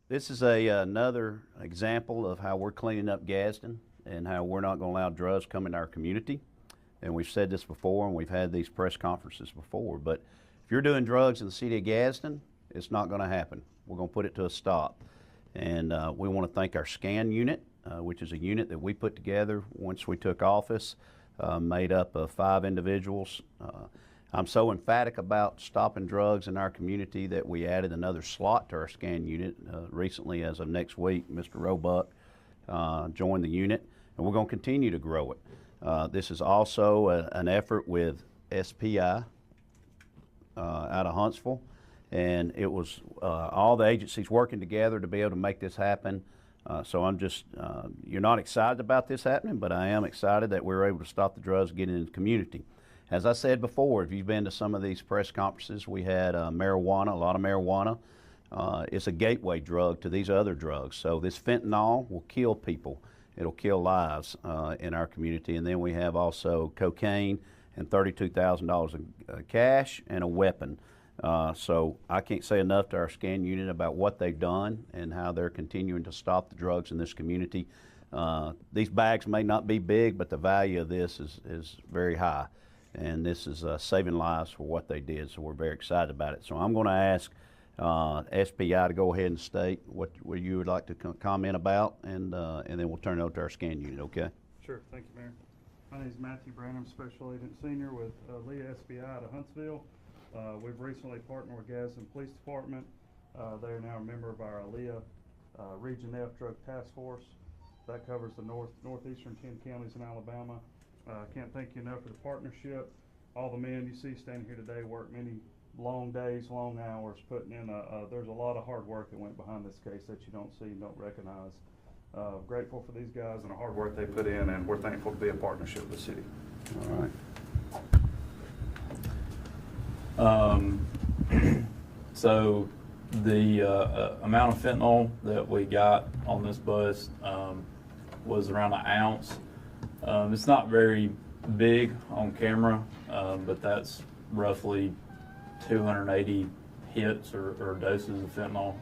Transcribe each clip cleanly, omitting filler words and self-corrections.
This is another example of how we're cleaning up Gadsden and how we're not going to allow drugs come into our community. And we've said this before, and we've had these press conferences before, but if you're doing drugs in the city of Gadsden, it's not going to happen. We're going to put it to a stop. And we want to thank our SCAN unit, which is a unit that we put together once we took office, made up of 5 individuals. I'm so emphatic about stopping drugs in our community that we added another slot to our SCAN unit recently. As of next week, Mr. Roebuck joined the unit, and we're going to continue to grow it. This is also an effort with SPI out of Huntsville, and it was all the agencies working together to be able to make this happen. So I'm just, you're not excited about this happening, but I am excited that we were able to stop the drugs getting into the community. As I said before, if you've been to some of these press conferences, we had marijuana, a lot of marijuana. It's a gateway drug to these other drugs. So this fentanyl will kill people. It'll kill lives in our community. And then we have also cocaine and $32,000 of cash and a weapon. So I can't say enough to our SCAN unit about what they've done and how they're continuing to stop the drugs in this community. These bags may not be big, but the value of this is very high. And this is saving lives for what they did, so we're very excited about it. So I'm going to ask SPI to go ahead and state what you would like to comment about, and then we'll turn it over to our SCAN unit, okay? Sure, thank you, Mayor. My name is Matthew Branham, Special Agent Senior with Leah SPI out of Huntsville. We've recently partnered with Gadsden Police Department. They are now a member of our Leah Region F Drug Task Force. That covers the northeastern 10 counties in Alabama. Can't thank you enough for the partnership. All the men you see standing here today work many long days, long hours, putting in there's a lot of hard work that went behind this case that you don't see, don't recognize. Grateful for these guys and the hard work they put in, and we're thankful to be a partnership with the city. All right. So the amount of fentanyl that we got on this bus was around an ounce. It's not very big on camera, but that's roughly 280 hits or doses of fentanyl.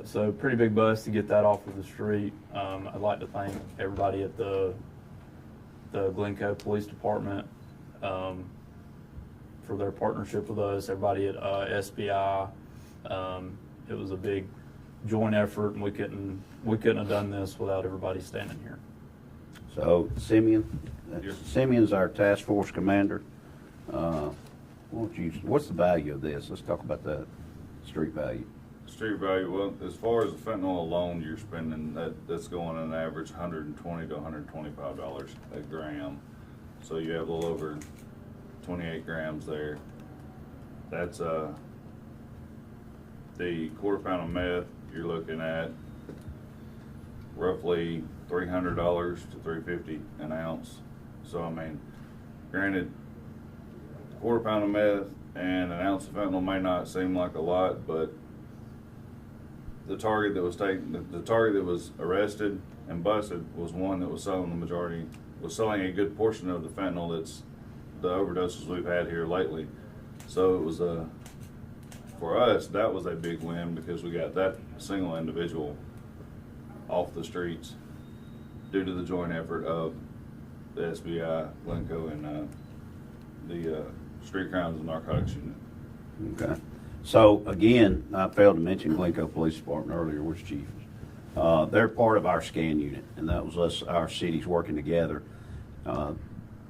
So pretty big bust to get that off of the street. I'd like to thank everybody at the Glencoe Police Department for their partnership with us, everybody at SPI. It was a big joint effort, and we couldn't have done this without everybody standing here. So Simeon, Simeon's our task force commander. What's the value of this? Let's talk about the street value. Street value, well, as far as the fentanyl alone, you're spending that's going on an average $120 to $125 a gram. So you have a little over 28 grams there. That's the quarter pound of meth, you're looking at roughly $300 to $350 an ounce. So I mean, granted, quarter pound of meth and an ounce of fentanyl may not seem like a lot, but the target that was arrested and busted was one that was selling a good portion of the fentanyl that's the overdoses we've had here lately. So it was for us, that was a big win because we got that single individual off the streets due to the joint effort of the SBI, Glencoe, and the Street Crimes and Narcotics Unit. Okay. So again, I failed to mention Glencoe Police Department earlier, which chief. They're part of our SCAN unit, and that was us, our cities working together.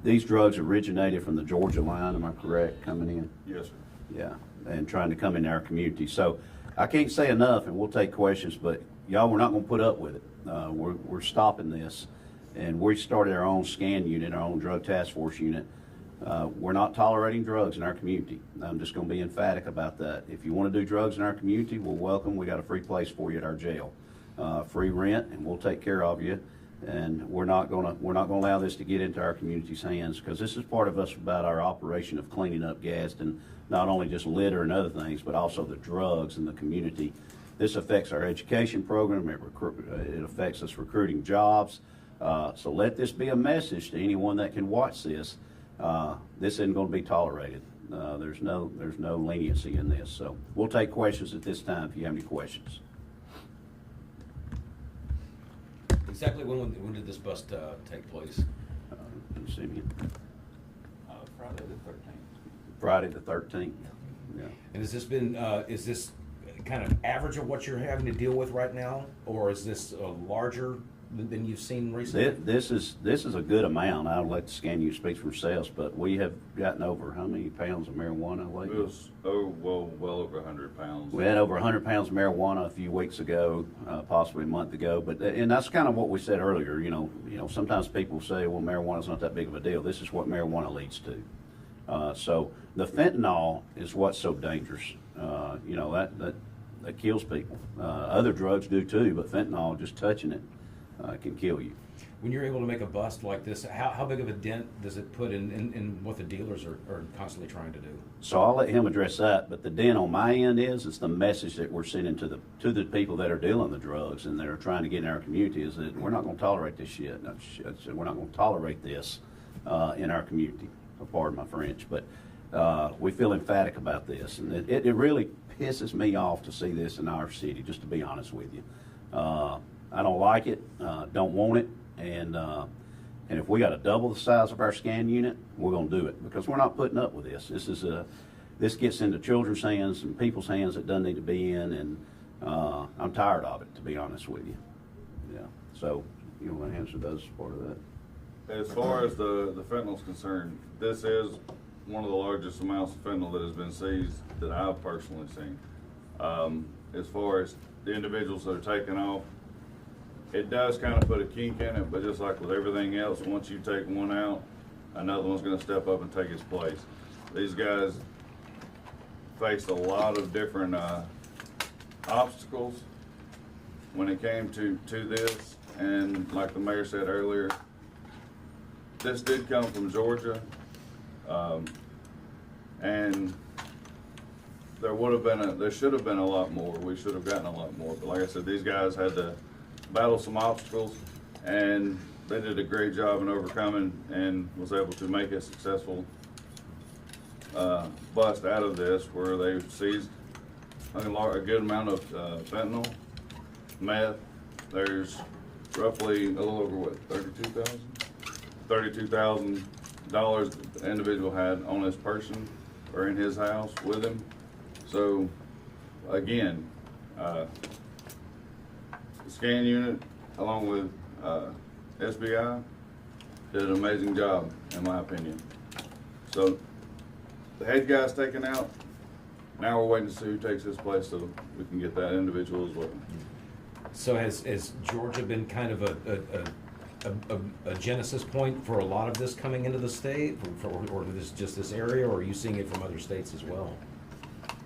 These drugs originated from the Georgia line, am I correct, coming in? Yes, sir. Yeah, and trying to come into our community. So I can't say enough, and we'll take questions, but y'all, we're not going to put up with it. We're stopping this, and we started our own SCAN unit, our own drug task force unit. We're not tolerating drugs in our community. I'm just going to be emphatic about that. If you want to do drugs in our community, we're welcome. We got a free place for you at our jail, free rent, and we'll take care of you. And we're not going to allow this to get into our community's hands, because this is part of us about our operation of cleaning up Gadsden, not only just litter and other things, but also the drugs in the community. This affects our education program. It affects us recruiting jobs. So let this be a message to anyone that can watch this. This isn't going to be tolerated. There's no leniency in this. So we'll take questions at this time if you have any questions. Exactly when did this bust take place? Let me see me. Friday the 13th. Friday the 13th. Yeah. And has this been, is this kind of average of what you're having to deal with right now? Or is this larger than you've seen recently? This is a good amount. I'll let the scan unit speak for themselves, but we have gotten over how many pounds of marijuana lately? It was, well over 100 pounds. We had over 100 pounds of marijuana a few weeks ago, possibly a month ago. But and that's kind of what we said earlier. You know, sometimes people say, well, marijuana's not that big of a deal. This is what marijuana leads to. So the fentanyl is what's so dangerous. You know, that kills people. Other drugs do too, but fentanyl, just touching it, can kill you. When you're able to make a bust like this, how big of a dent does it put in what the dealers are constantly trying to do? So I'll let him address that, but the dent on my end is the message that we're sending to the people that are dealing the drugs and that are trying to get in our community is that we're not going to tolerate this shit. We're not going to tolerate this in our community. Pardon my French, but we feel emphatic about this, and it really pisses me off to see this in our city. Just to be honest with you, I don't like it, don't want it, and if we got to double the size of our scan unit, we're going to do it because we're not putting up with this. This gets into children's hands and people's hands that doesn't need to be in, and I'm tired of it, to be honest with you. Yeah. So you want to answer those part of that? As far as the fentanyl is concerned, this is one of the largest amounts of fentanyl that has been seized that I've personally seen. As far as the individuals that are taken off, it does kind of put a kink in it, but just like with everything else, once you take one out, another one's going to step up and take its place. These guys faced a lot of different obstacles when it came to this, and like the mayor said earlier, this did come from Georgia, and there should have been a lot more. We should have gotten a lot more. But like I said, these guys had to battle some obstacles, and they did a great job in overcoming and was able to make a successful bust out of this, where they seized a good amount of fentanyl, meth. There's roughly a little over what, $32,000 the individual had on his person or in his house with him. So again, the scan unit along with SBI did an amazing job in my opinion. So the head guy's taken out. Now we're waiting to see who takes his place so we can get that individual as well. So has Georgia been kind of a genesis point for a lot of this coming into the state, or just this area, or are you seeing it from other states as well?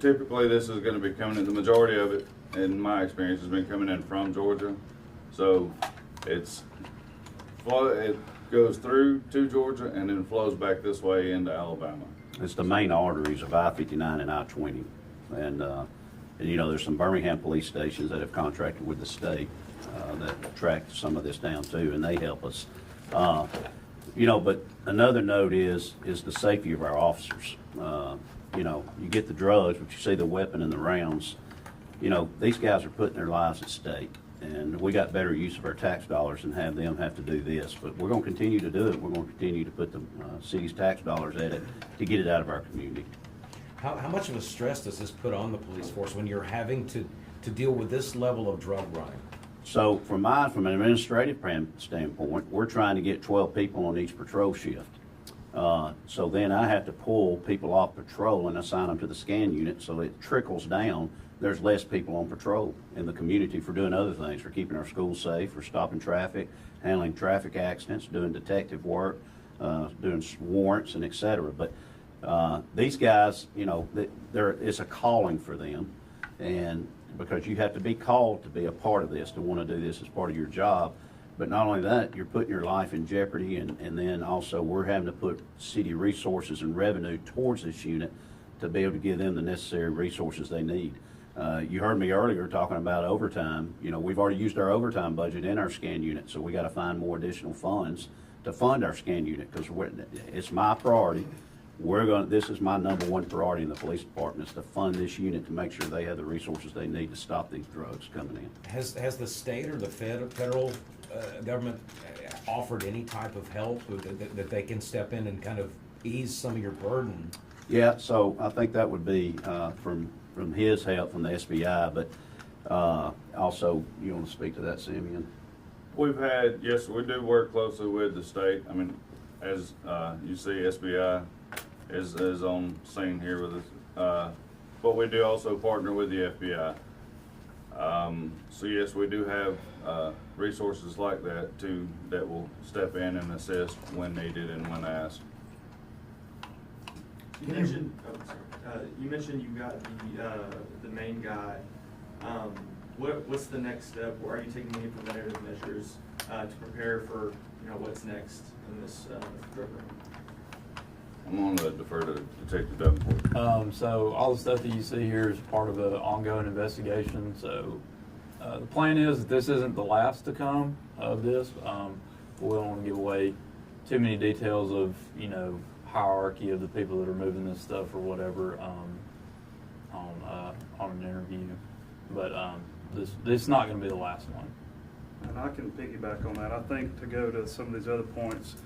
Typically, this is going to be coming in. The majority of it, in my experience, has been coming in from Georgia. So it goes through to Georgia and then flows back this way into Alabama. It's the main arteries of I-59 and I-20, and you know, there's some Birmingham police stations that have contracted with the state that track some of this down too, and they help us. You know, but another note is the safety of our officers. You know, you get the drugs, but you see the weapon and the rounds. You know, these guys are putting their lives at stake, and we got better use of our tax dollars than have them have to do this. But we're going to continue to do it. We're going to continue to put the city's tax dollars at it to get it out of our community. How much of a stress does this put on the police force when you're having to deal with this level of drug running? So from an administrative standpoint, we're trying to get 12 people on each patrol shift. So then I have to pull people off patrol and assign them to the scan unit, so it trickles down. There's less people on patrol in the community for doing other things, for keeping our schools safe, for stopping traffic, handling traffic accidents, doing detective work, doing warrants, and et cetera. But these guys, you know, it's a calling for them, and because you have to be called to be a part of this, to want to do this as part of your job. But not only that, you're putting your life in jeopardy, and then also we're having to put city resources and revenue towards this unit to be able to give them the necessary resources they need. You heard me earlier talking about overtime. You know, we've already used our overtime budget in our scan unit, so we got to find more additional funds to fund our scan unit, because it's my priority this is my number one priority in the police department, is to fund this unit to make sure they have the resources they need to stop these drugs coming in. Has the state or the federal government offered any type of help that they can step in and kind of ease some of your burden? Yeah, so I think that would be from his help, from the SBI, but also, you want to speak to that, Simeon? We've had, yes, we do work closely with the state. I mean, as you see, SBI is on scene here with us. But we do also partner with the FBI. So yes, we do have resources like that too, that will step in and assist when needed and when asked. You mentioned, you mentioned you got the main guy. What's the next step? Are you taking any preventative measures to prepare for what's next in this program? I'm going to defer to Detective Davenport. So all the stuff that you see here is part of an ongoing investigation. So the plan is that this isn't the last to come of this. We don't want to give away too many details of hierarchy of the people that are moving this stuff or whatever on an interview. But this is not going to be the last one. And I can piggyback on that. I think to go to some of these other points,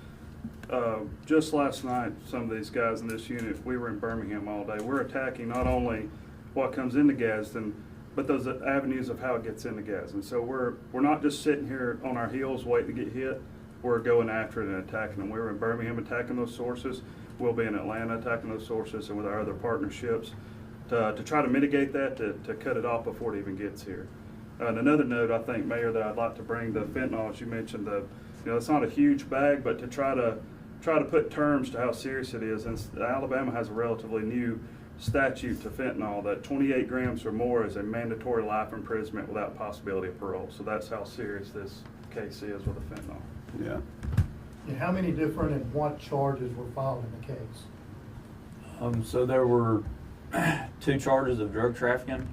just last night, some of these guys in this unit, we were in Birmingham all day. We're attacking not only what comes into Gadsden, but those avenues of how it gets into Gadsden. So we're not just sitting here on our heels waiting to get hit. We're going after it and attacking them. We were in Birmingham attacking those sources. We'll be in Atlanta attacking those sources, and with our other partnerships to try to mitigate that, to cut it off before it even gets here. And another note, I think, Mayor, that I'd like to bring, the fentanyl, as you mentioned, it's not a huge bag, but to try to put terms to how serious it is. And Alabama has a relatively new statute to fentanyl that 28 grams or more is a mandatory life imprisonment without possibility of parole. So that's how serious this case is with the fentanyl. Yeah. And how many different and what charges were filed in the case? So there were 2 charges of drug trafficking,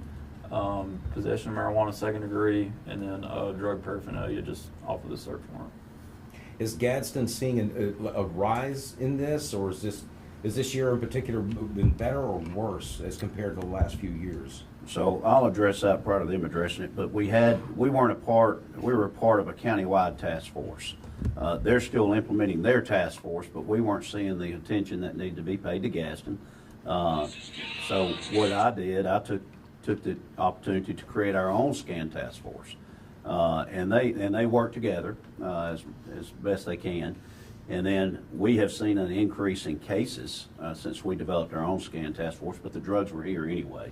possession of marijuana second degree, and then drug paraphernalia just off of the search warrant. Is Gadsden seeing a rise in this, or is this year in particular been better or worse as compared to the last few years? So I'll address that part of them addressing it, but we were a part of a countywide task force. They're still implementing their task force, but we weren't seeing the attention that needed to be paid to Gadsden. So what I did, I took the opportunity to create our own scan task force, and they work together as best they can. And then we have seen an increase in cases since we developed our own scan task force, but the drugs were here anyway.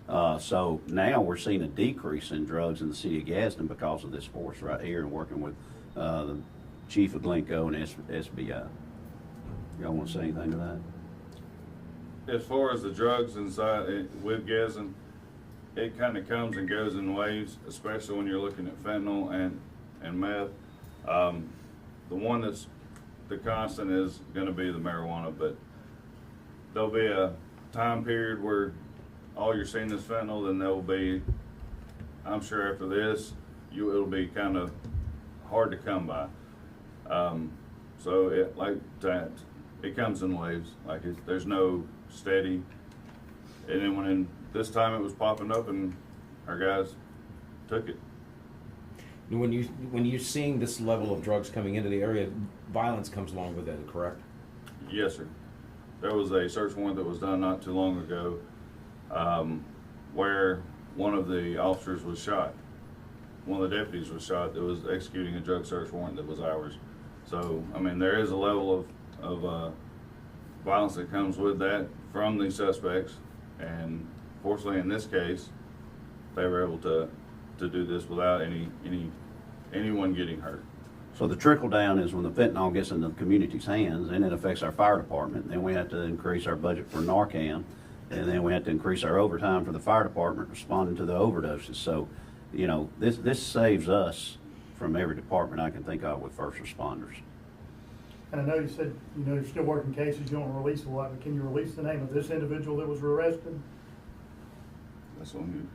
So now we're seeing a decrease in drugs in the city of Gadsden because of this force right here and working with the chief of Glencoe and SBI. Y'all want to say anything to that? As far as the drugs inside with Gadsden, it kind of comes and goes in waves, especially when you're looking at fentanyl and meth. The one that's the constant is going to be the marijuana, but there'll be a time period where all you're seeing is fentanyl, then there'll be, I'm sure after this, it'll be kind of hard to come by. So it like that, it comes in waves. Like there's no steady. And then when this time it was popping up, and our guys took it. When you're seeing this level of drugs coming into the area, violence comes along with it, correct? Yes, sir. There was a search warrant that was done not too long ago, where one of the officers was shot. One of the deputies was shot that was executing a drug search warrant that was ours. So, I mean, there is a level of violence that comes with that from the suspects, and fortunately in this case, they were able to do this without anyone getting hurt. So the trickle down is when the fentanyl gets into the community's hands, and it affects our fire department. Then we have to increase our budget for Narcan, and then we have to increase our overtime for the fire department responding to the overdoses. So, this saves us from every department I can think of with first responders. And I know you said, you're still working cases, you don't release a lot, but can you release the name of this individual that was arrested? That's on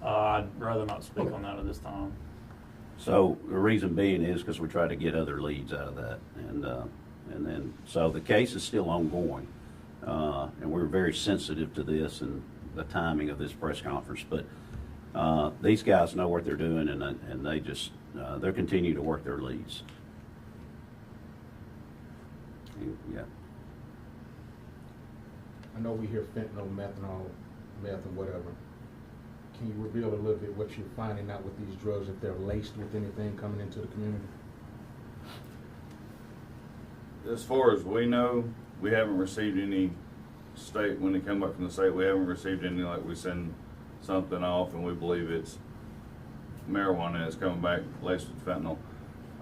you. I'd rather not speak on that at this time. So the reason being is because we try to get other leads out of that, and then so the case is still ongoing. And we're very sensitive to this and the timing of this press conference. But these guys know what they're doing, and they just they'll continue to work their leads. Yeah. I know we hear fentanyl, methanol, meth, and whatever. Can you reveal a little bit what you're finding out with these drugs, if they're laced with anything coming into the community? As far as we know, we haven't received any state, when they come back from the state, we haven't received any, like we send something off and we believe it's marijuana that's coming back laced with fentanyl.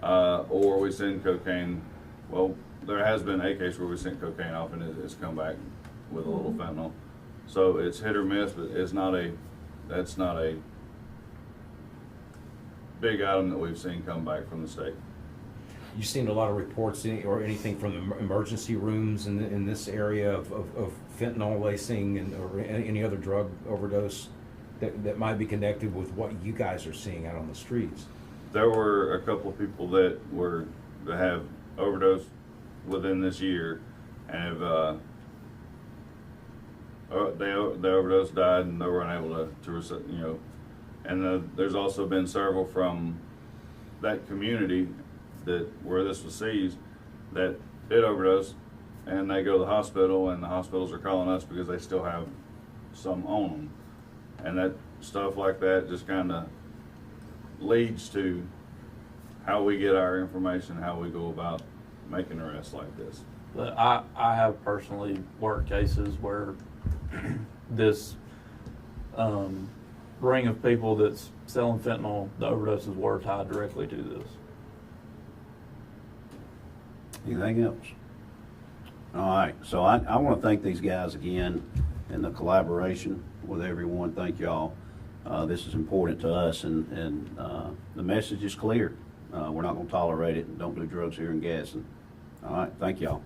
Or we send cocaine. Well, there has been a case where we sent cocaine off and it's come back with a little fentanyl. So it's hit or miss, but that's not a big item that we've seen come back from the state. You seen a lot of reports or anything from the emergency rooms in this area of fentanyl lacing or any other drug overdose that might be connected with what you guys are seeing out on the streets? There were a couple of people that have overdosed within this year, and have they overdosed, died, and they were unable to you know. And there's also been several from that community where this was seized that did overdose, and they go to the hospital, and the hospitals are calling us because they still have some on them, and that stuff like that just kind of leads to how we get our information, how we go about making arrests like this. But I have personally worked cases where this ring of people that's selling fentanyl, the overdoses were tied directly to this. Anything else? All right, so I want to thank these guys again and the collaboration with everyone. Thank y'all. This is important to us, and the message is clear. We're not going to tolerate it, and don't do drugs here in Gadsden. All right, thank y'all.